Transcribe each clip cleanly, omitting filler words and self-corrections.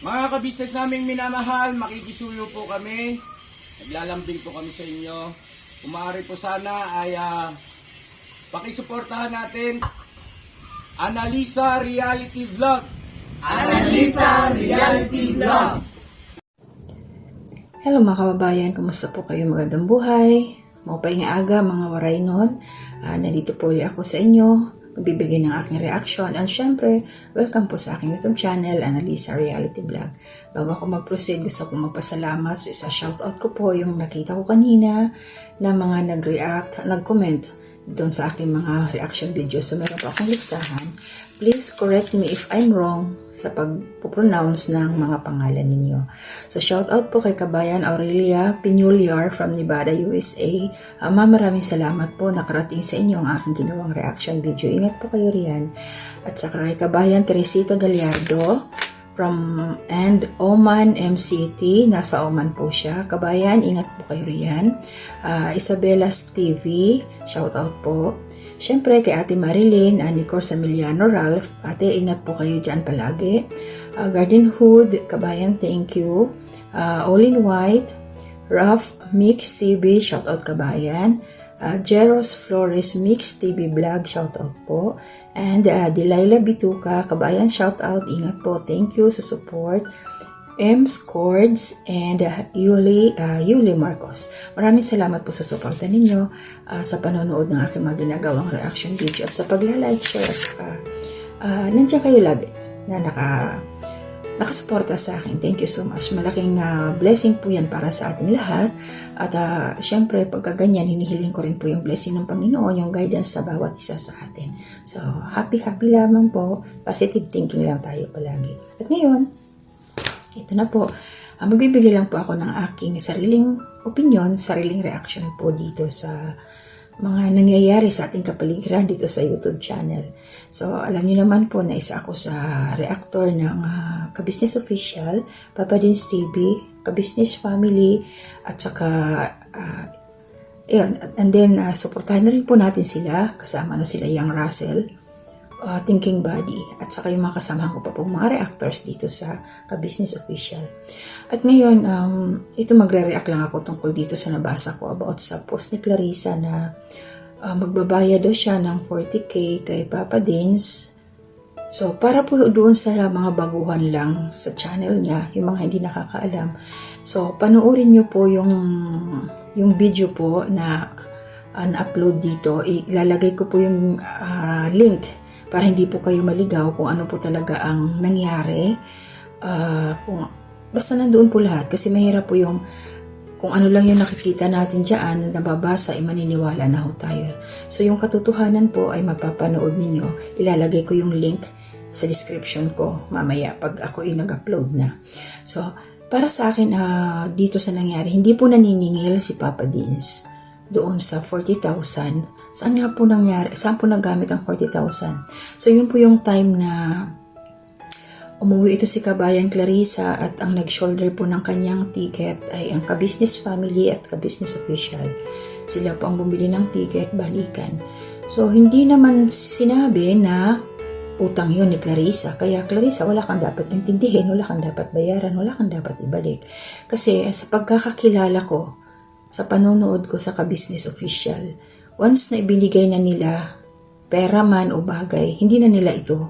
Mga kabisnes naming minamahal, makikisuyo po kami. Naglalambing po kami sa inyo. Kung maaari po sana ay pakisuportahan natin Analisa Reality Vlog. Analisa Reality Vlog. Hello mga kababayan, kumusta po kayo? Magandang buhay. Maupay nga aga mga waray nun. Nandito po ulit ako sa inyo. Magbibigay ng aking reaction. And syempre, welcome po sa aking YouTube channel, Analisa Reality Vlog. Bago ako mag-proceed, gusto ko magpasalamat. So isa shoutout ko po yung nakita ko kanina na mga nag-react, nag-comment doon sa aking mga reaction videos. So meron po akong listahan. Please correct me if I'm wrong sa pag-pronounce ng mga pangalan ninyo. So shout out po kay Kabayan Aurelia Pinuliar from Nevada, USA. Maraming salamat po, nakarating sa inyo ang aking ginawang reaction video. Ingat po kayo riyan. At saka kay Kabayan Teresita Gallardo from Oman MCT. Nasa Oman po siya. Kabayan, ingat po kayo riyan. Isabella's TV, shout out po. Siyempre, kay Ate Marilyn, Nicor Samiliano, Ralph, Ate, ingat po kayo dyan palagi. Garden Hood, Kabayan, thank you. All in White, Ralph, Mix TV, shoutout Kabayan. Jeros Flores, Mix TV Vlog, shoutout po. And Delilah Bituka, Kabayan, shoutout, ingat po, thank you sa support. M. Scords and Yuli Marcos. Maraming salamat po sa suporta ninyo sa panonood ng aking mga ginagawang reaction video at sa pagla-like, share at nandiyan kayo lagi na nakasuporta sa akin. Thank you so much. Malaking blessing po yan para sa ating lahat at syempre pagka ganyan hinihiling ko rin po yung blessing ng Panginoon, yung guidance sa bawat isa sa atin. So happy lamang po, positive thinking lang tayo palagi. At ngayon, ito na po, magbibigay lang po ako ng aking sariling opinion, sariling reaction po dito sa mga nangyayari sa ating kapaligiran dito sa YouTube channel. So, alam niyo naman po na isa ako sa reactor ng Ka-Business Official, Papa Dins TV, Ka-Business Family, at saka, and then, suportahan na rin po natin sila, kasama na sila Young Russell, Thinking Body, at saka yung mga kasamahan ko pa po mga reactors dito sa Ka-Business Official. At ngayon, ito magre-react lang ako tungkol dito sa nabasa ko about sa post ni Clarissa na magbabayad daw siya ng 40K kay Papa Dins. So, para po doon sa mga baguhan lang sa channel niya, yung mga hindi nakakaalam. So, panoorin nyo po yung video po na upload dito. Ilalagay ko po yung link para hindi po kayo maligaw kung ano po talaga ang nangyari. Basta nandoon po lahat kasi mahirap po yung kung ano lang yung nakikita natin dyan, nababasa, maniniwala na ho tayo. So yung katotohanan po ay mapapanood ninyo. Ilalagay ko yung link sa description ko mamaya pag ako ay nag-upload na. So para sa akin dito sa nangyari, hindi po naniningil si Papa Dins doon sa 40,000. Saan nga po nangyari? Saan po nagamit ang 40,000? So, yun po yung time na umuwi ito si Kabayan Clarissa at ang nag-shoulder po ng kanyang ticket ay ang Ka-Business Family at Ka-Business Official. Sila po ang bumili ng ticket, balikan. So, hindi naman sinabi na utang yun ni Clarissa. Kaya Clarissa, wala kang dapat intindihin, wala kang dapat bayaran, wala kang dapat ibalik. Kasi sa pagkakakilala ko, sa panonood ko sa Ka-Business Official, once na ibinigay na nila pera man o bagay, hindi na nila ito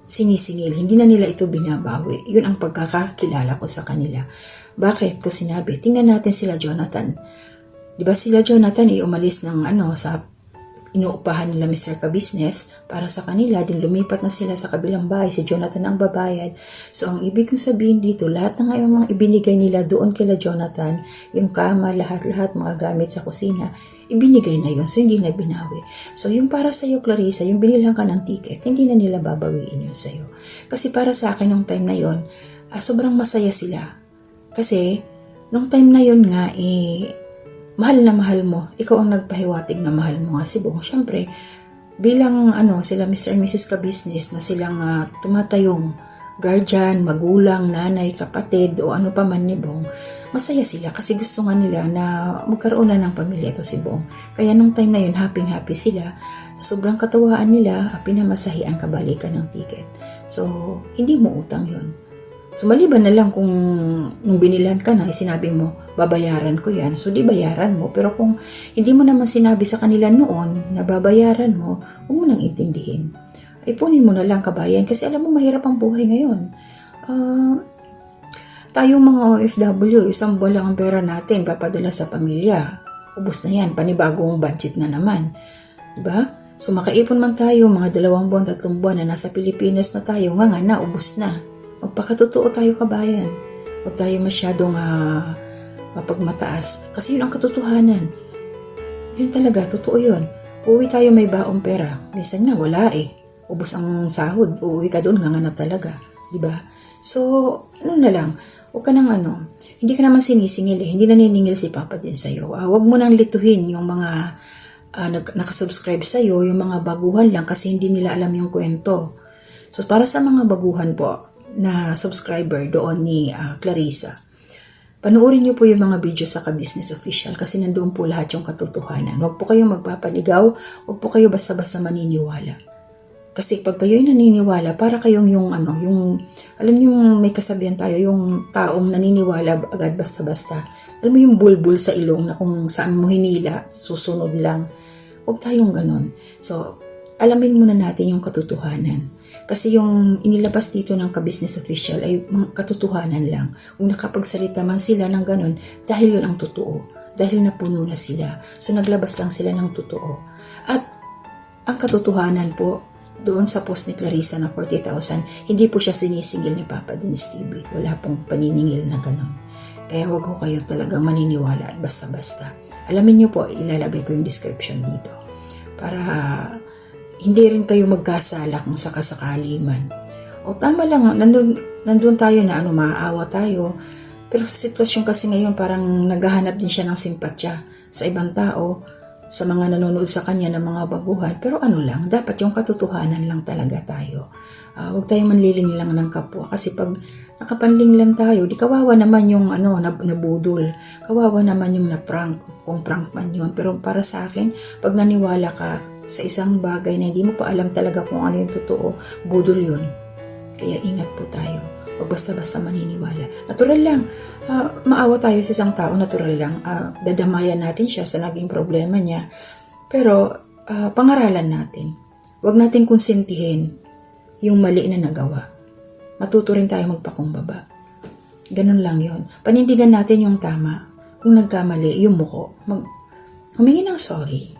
sinisingil, hindi na nila ito binabawi. Yun ang pagkakakilala ko sa kanila. Bakit ko sinabi? Tingnan natin sila Jonathan. Diba sila Jonathan umalis ng sa inuupahan nila Mr. Ka-Business para sa kanila, din lumipat na sila sa kabilang bahay, si Jonathan ang babayad. So ang ibig kong sabihin dito, lahat ng mga ibinigay nila doon kila Jonathan, yung kama, lahat-lahat mga gamit sa kusina, ibinigay na yun, so hindi na binawi. So yung para sa'yo Clarissa, yung binilhan ka ng ticket, hindi na nila babawiin yun sa'yo. Kasi para sa akin nung time na yun, sobrang masaya sila. Kasi nung time na yun nga, mahal na mahal mo. Ikaw ang nagpahiwatig na mahal mo nga si Bong. Siyempre, bilang sila Mr. and Mrs. Ka-Business na silang tumatayong guardian, magulang, nanay, kapatid o ano pa man ni Bong, masaya sila kasi gusto nga nila na magkaroon na ng pamilya ito si Bong. Kaya nung time na yun, happy sila. Sa sobrang katawaan nila, pinamasahi ang kabalikan ng ticket. So, hindi mo utang yun. So maliban na lang kung nung binilan ka na, sinabi mo, babayaran ko yan. So di bayaran mo. Pero kung hindi mo naman sinabi sa kanila noon na babayaran mo, huwag mo nang intindihin. Ipunin mo na lang kabayan kasi alam mo mahirap ang buhay ngayon. Tayong mga OFW, isang buwan lang ang pera natin, papadala sa pamilya. Ubus na yan, panibagong budget na naman. Diba? So makaipon man tayo, mga 2 buwan, 3 buwan na nasa Pilipinas na tayo, nga na, ubus na. Magpakatotoo tayo kabayan. Huwag tayo masyadong mapagmataas. Kasi yun ang katotohanan. Yun talaga, totoo yun. Uuwi tayo may baong pera. Minsan nga, wala eh. Ubus ang sahod. Uuwi ka doon, nga na talaga. Diba? So, ano na lang. Huwag ka nang hindi ka naman sinisingil eh. Hindi naniningil si Papa din sa'yo. Huwag mo nang lituhin yung mga nakasubscribe sa'yo, yung mga baguhan lang kasi hindi nila alam yung kwento. So, para sa mga baguhan po, na subscriber doon ni Clarissa, panoorin niyo po yung mga video sa Ka-Business Official kasi nandoon po lahat yung katotohanan. Huwag po kayong magpapaligaw, huwag po kayo basta-basta maniniwala. Kasi pag kayo'y naniniwala, para kayong alam niyo yung may kasabihan tayo, yung taong naniniwala agad basta-basta. Alam mo yung bulbul sa ilong na kung saan mo hinila, susunod lang. Huwag tayong ganon. So, alamin muna natin yung katotohanan. Kasi yung inilabas dito ng Ka-Business Official ay katotohanan lang. Kung nakapagsalita man sila ng ganun, dahil yun ang totoo. Dahil napuno na sila. So naglabas lang sila ng totoo. At ang katotohanan po, doon sa post ni Clarissa na 40,000, hindi po siya sinisingil ni Papa Dins TV. Wala pong paniningil na ganun. Kaya huwag ko kayo talagang maniniwala at basta-basta. Alamin niyo po, ilalagay ko yung description dito. Para hindi rin kayo magkasala kung sakasakali man. O tama lang, nandun tayo na maaawa tayo. Pero sa sitwasyon kasi ngayon, parang naghahanap din siya ng simpatya sa ibang tao, sa mga nanonood sa kanya ng mga baguhan. Pero lang, dapat yung katotohanan lang talaga tayo. Huwag tayong manliling lang ng kapwa. Kasi pag nakapanling lang tayo, di kawawa naman yung nabudol. Kawawa naman yung na-prank, kung prank man yun. Pero para sa akin, pag naniwala ka sa isang bagay na hindi mo pa alam talaga kung ano yung totoo, budol yun. Kaya ingat po tayo. Huwag basta-basta maniniwala. Natural lang. Maawa tayo sa isang tao, natural lang. Dadamayan natin siya sa naging problema niya. Pero pangaralan natin. Huwag natin konsentihin yung mali na nagawa. Matuto rin tayo magpakumbaba. Ganun lang yun. Panindigan natin yung tama. Kung nagkamali, yung muko. Humingi ng sorry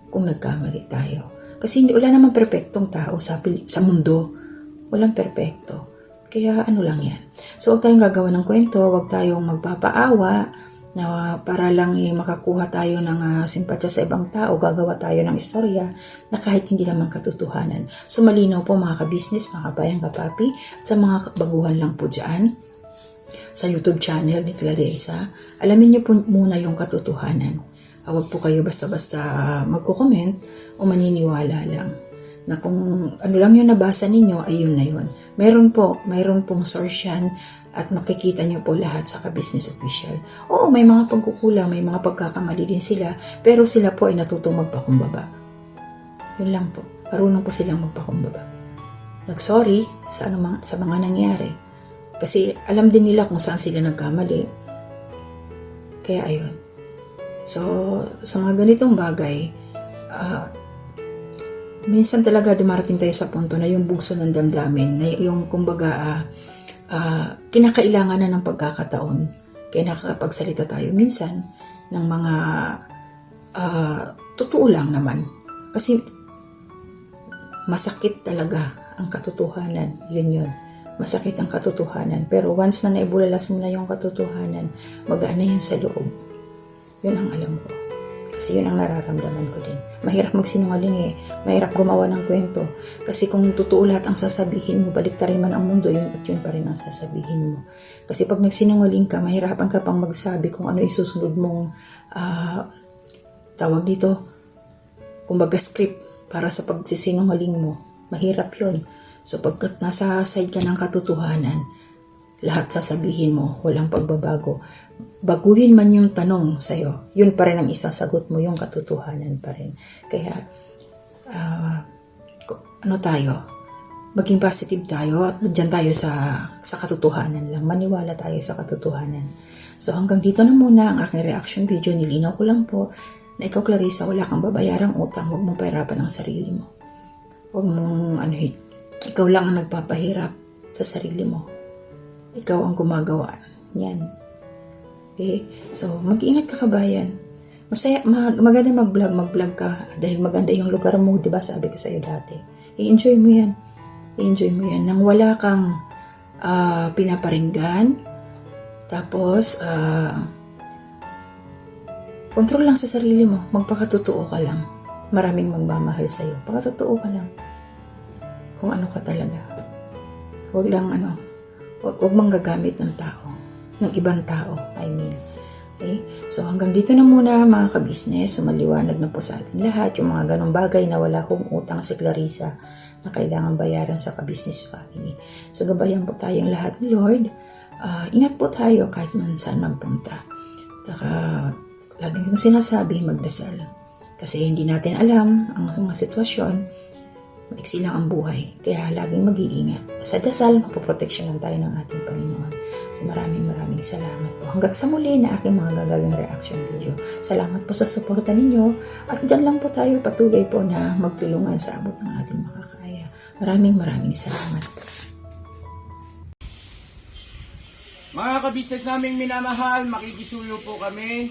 kung nagkamali tayo. Kasi wala namang perpektong tao sa mundo. Walang perpekto. Kaya lang yan. So, huwag tayong gagawa ng kwento, huwag tayong magpapaawa na para lang makakuha tayo ng simpatya sa ibang tao, gagawa tayo ng istorya na kahit hindi naman katotohanan. So, malinaw po mga ka-business, mga kabayang kapapi, at sa mga baguhan lang po dyan, sa YouTube channel ni Clarissa, alamin niyo po muna yung katotohanan. Huwag po kayo basta-basta magko-comment o maniniwala lang. Na kung ano lang yung nabasa ninyo, ay yun na yun. Mayroon pong source yan at makikita nyo po lahat sa Ka-Business Official. Oo, may mga pagkukulang, may mga pagkakamali din sila, pero sila po ay natutong magpakumbaba. Yun lang po. Marunong po silang magpakumbaba. Nag-sorry sa mga nangyari. Kasi alam din nila kung saan sila nagkamali. Kaya ayun. So, sa mga ganitong bagay, minsan talaga dumarating tayo sa punto na yung bugso ng damdamin, na yung kumbaga, kinakailangan na ng pagkakataon. Kaya nakakapagsalita tayo minsan ng mga totoo lang naman. Kasi masakit talaga ang katotohanan. Yun. Masakit ang katotohanan. Pero once na naibulalas mo na yung katotohanan, magaan na yan sa loob. Yun ang alam ko. Kasi yun ang nararamdaman ko din. Mahirap magsinungaling Mahirap gumawa ng kwento. Kasi kung totoo lahat ang sasabihin mo, baliktarin man ang mundo, yun at yun pa rin ang sasabihin mo. Kasi pag nagsinungaling ka, mahirapan ka pang magsabi kung ano isusunod mong tawag dito, kumbaga script para sa pagsisinungaling mo. Mahirap yun. So pagkat nasa side ka ng katotohanan, lahat sasabihin mo, walang pagbabago. Baguhin man yung tanong sa'yo, yun pa rin ang isasagot mo, yung katotohanan pa rin. Kaya, tayo, maging positive tayo at dyan tayo sa katotohanan lang. Maniwala tayo sa katotohanan. So hanggang dito na muna ang aking reaction video. Nilinaw ko lang po na ikaw, Clarissa, wala kang babayarang utang. Huwag mong pahirapan ang sarili mo. Huwag mong ikaw lang ang nagpapahirap sa sarili mo. Ikaw ang gumagawa. Yan. Okay? So, mag-ingat ka, kabayan. Maganda mag-vlog ka dahil maganda yung lugar mo, di ba? Sabi ko sa'yo dati. I-enjoy mo yan. I-enjoy mo yan. Nang wala kang pinaparinggan, tapos, kontrol lang sa sarili mo. Magpakatotoo ka lang. Maraming magmamahal sa'yo. Pakatotoo ka lang. Kung ano ka talaga. Huwag lang huwag manggagamit ng tao. Ng ibang tao, I mean. Okay? So hanggang dito na muna mga kabisnes. Maliwanag na po sa atin lahat yung mga ganong bagay na wala kong utang si Clarissa na kailangan bayaran sa kabisnes family. So gabayan po tayong lahat ni Lord. Ingat po tayo kahit man saan magpunta. Saka lagi kong sinasabi, magdasal. Kasi hindi natin alam ang mga sitwasyon. Maiksi lang ang buhay. Kaya laging mag-iingat. Sa dasal, mapoproteksyonan tayo ng ating Panginoon. So maraming salamat po. Hanggang sa muli na aking mga gagawing reaction video. Salamat po sa suporta ninyo. At dyan lang po tayo patuloy po na magtulungan sa abot ng ating makakaya. Maraming salamat po. Mga kabisnes naming minamahal, makikisuyo po kami.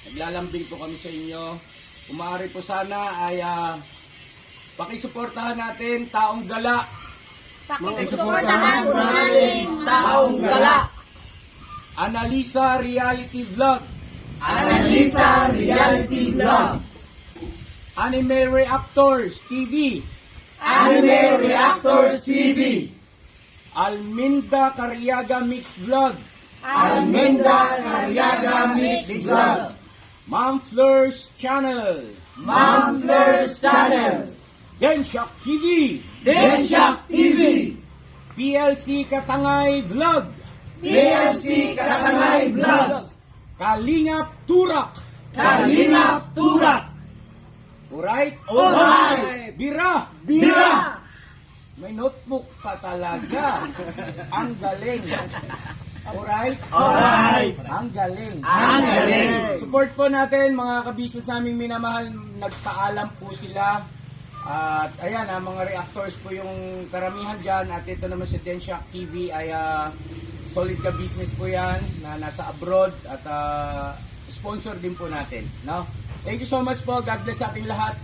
Naglalambing po kami sa inyo. Kung maaari po sana ay pakisuportahan natin Taong Gala. Pakisuportahan po natin Taong Gala. Annalisa Reality Vlog. Annalisa Reality Vlog. Anime Reactors TV. Anime Reactors TV. Alminda Cariaga Mix Vlog. Almenda Cariaga Mix Vlog. Ma'am Fleurs Channel. Ma'am Fleurs Channel. Densyak TV. Densyak TV. PLC Katangay Vlog. PLC Katangay Vlog. Kalingap Turak. Kalingap Turak. Alright? Alright. Bira. Bira. May notebook pa talaga. Ang galing. Alright? Alright. Ang galing. Ang galing. Support po natin mga kabisnes naming minamahal. Nagpaalam po sila. At ayan, mga reactors po yung karamihan dyan. At ito naman si Densyak TV ay solid ka business po yan na nasa abroad. At sponsor din po natin. No? Thank you so much po. God bless sa ating lahat.